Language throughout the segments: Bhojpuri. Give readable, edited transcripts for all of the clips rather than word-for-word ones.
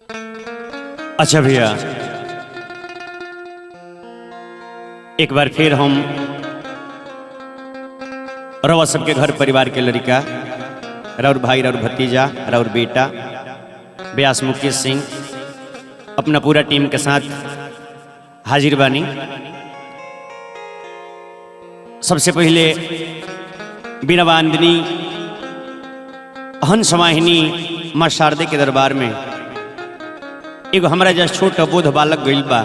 अच्छा भैया, एक बार फिर हम रवा सबके घर परिवार के लड़का राउर भाई, राउर भतीजा, राउर बेटा व्यास मुकेश सिंह अपना पूरा टीम के साथ हाजिर बानी। सबसे पहले बीना वांदनी हंस वाहिनी माँ शारदे के दरबार में एगो हमारा जैसे छोट बोध बालक गइल बा,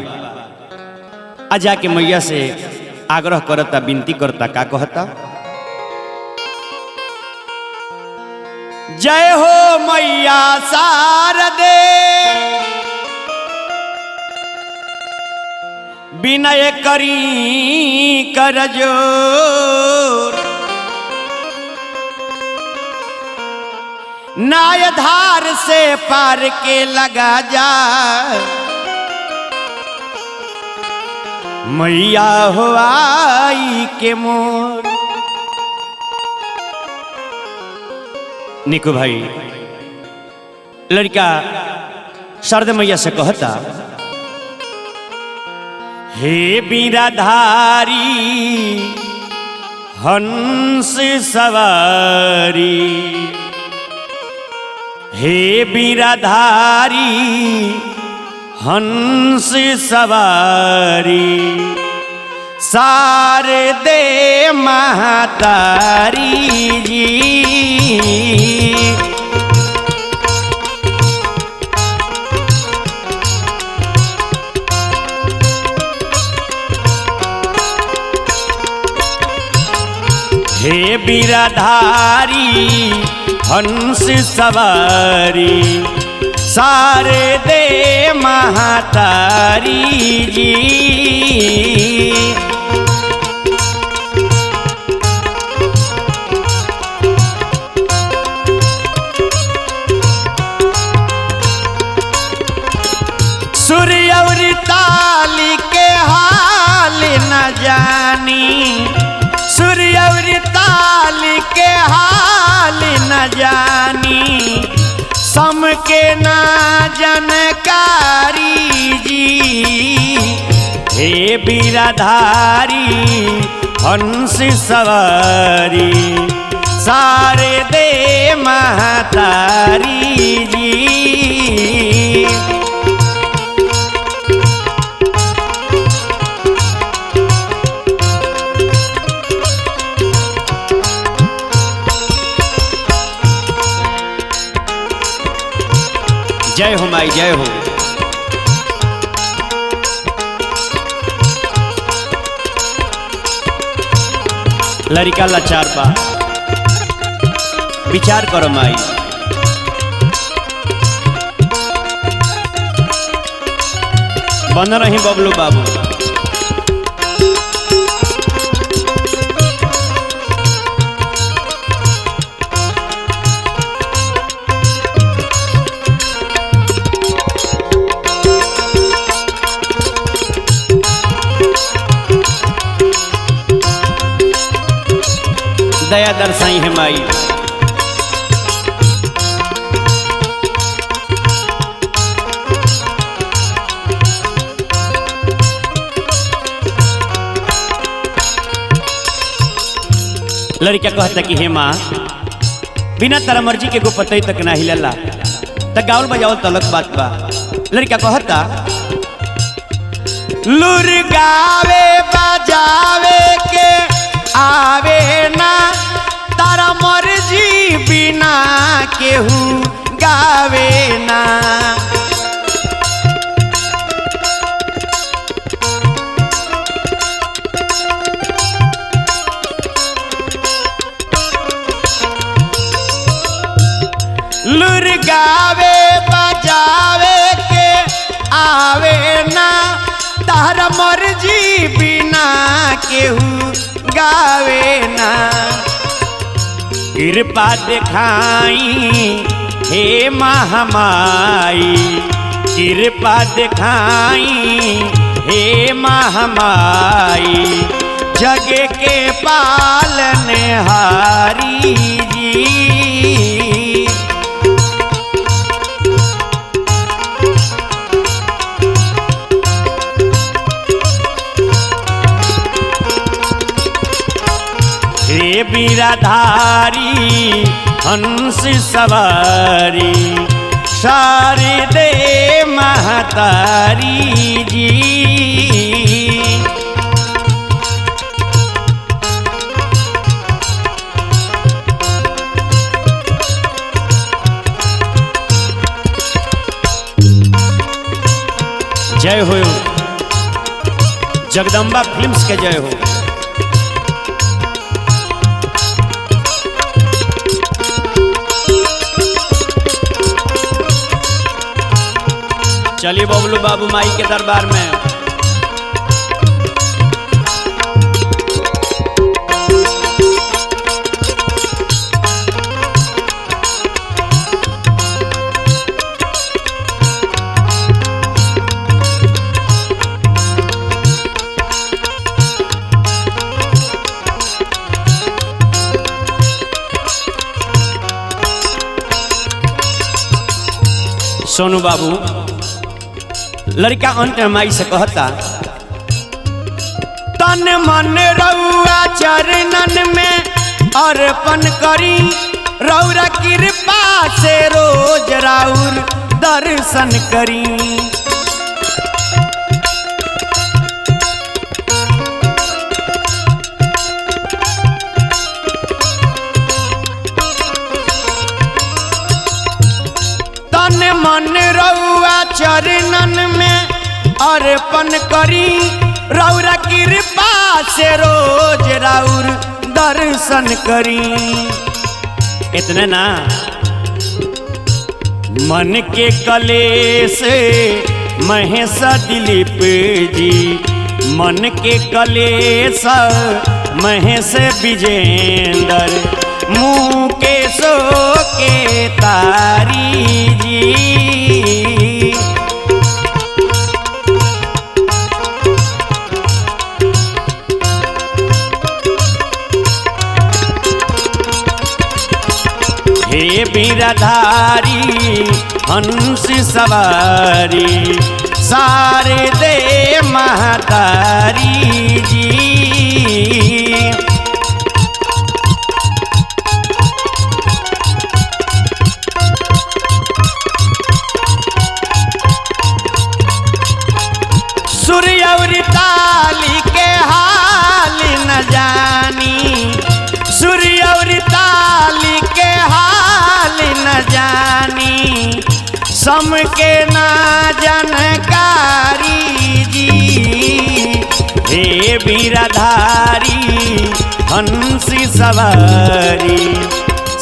आ जाके मैया से आग्रह करता, विनती करता, का कहता? जय हो मैया शारदे, विनय करी कर जोर, नायधार से पार के लगा जा, मैया हो आई के मोर। निकू भाई लड़का शारदा मैया से कहता, हे बीराधारी हंस सवारी, हे बीराधारी हंस सवारी, शारदे महतारी जी। हे बीराधारी हंस सवारी, शारदे महतारी जी। सूर्य और ताल के हाल न जानी, सूर्य और ताल के हाल न जानी, सम के ना जानकारी जी। हे बीराधारी हंस सवारी, शारदे महतारी जी। जय हो माई, जय हो। लड़का लाचार बा, विचार करो माई। बन रही बबलू बाबू। दया दर्शाई है माई। लड़का कहता कि हे माँ, बिना तारा मर्जी के गो पतई तक ना हिलला, त गावल बजावल तलक बात बा। लड़का कहता, लुर गावे बजावे के आवे ना, तारा मर्जी बिना केहू गावे ना। लुर गावे बजावे के आवे ना, तारा मर्जी बिना केहू गावे ना। कृपा दिखाई हे महामाई, कृपा दिखाई हे महामाई, जग के पालनहारी जी। बीराधारी हंस सवारी शारदे महतारी जी। जय हो जगदम्बा फिल्म्स के जय हो। चलिए बबलू बाबू माई के दरबार में। सोनू बाबू लड़का अंत माई से कहता, तन मन रउआ चरणन में अर्पण करी, रउरा कृपा से रोज राउर दर्शन करी। तन मन रउआ चरणन में अर्पण करी, रउरा कृपा से रोज राउर दर्शन करी। इतने ना मन के कलेश महेश दिलीप जी, मन के कलेश महेश विजेंद्र, मुकेश के तारी जी। हे बीराधारी हंस सवारी शारदे महतारी जी। सूर्य और ताली के हाल न जानी, सूर्य और ताली के हाल न जानी, सम के ना जानकारी जी। हे बीराधारी हंसी सवारी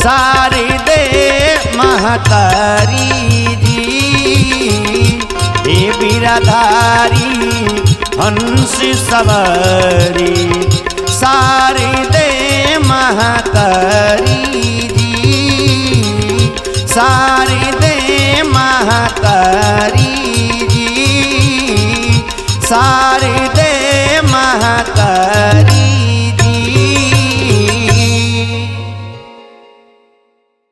शारदे महतारी जी। हे बीराधारी हंसी सवारी शारदे महतारी जी, शारदे महतारी।